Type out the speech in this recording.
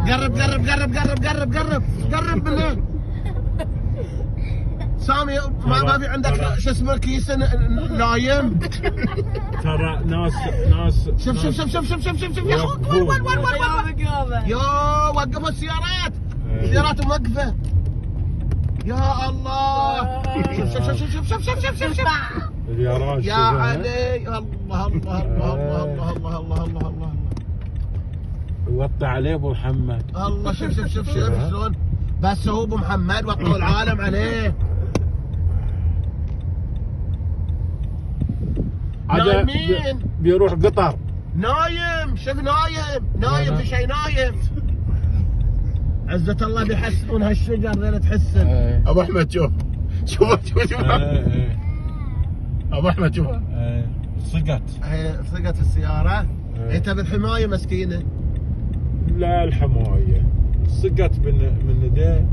قرب قرب قرب قرب قرب قرب قرب بالله. سامي ما في عندك شو اسمه كيس نايم؟ ترى ناس شوف شوف شوف شوف شوف شوف شوف شوف يا اخوك وين يا وقفوا السيارات. السيارات موقفه. يا الله شوف شوف شوف شوف شوف شوف شوف شوف شوف يا علي. الله الله الله الله الله الله الله الله الله وطي عليه ابو محمد. الله شوف شوف شوف شوف شلون بس هو ابو محمد وطوا العالم عليه. نايمين بيروح قطر. نايم شوف نايم في شيء نايم. عزة الله بيحسنون هالشجر ذيلا تحسن. ابو احمد شوف ابو احمد شوف صقت في السيارة. انت بالحماية مسكينة. لا الحماية صقت من يديه.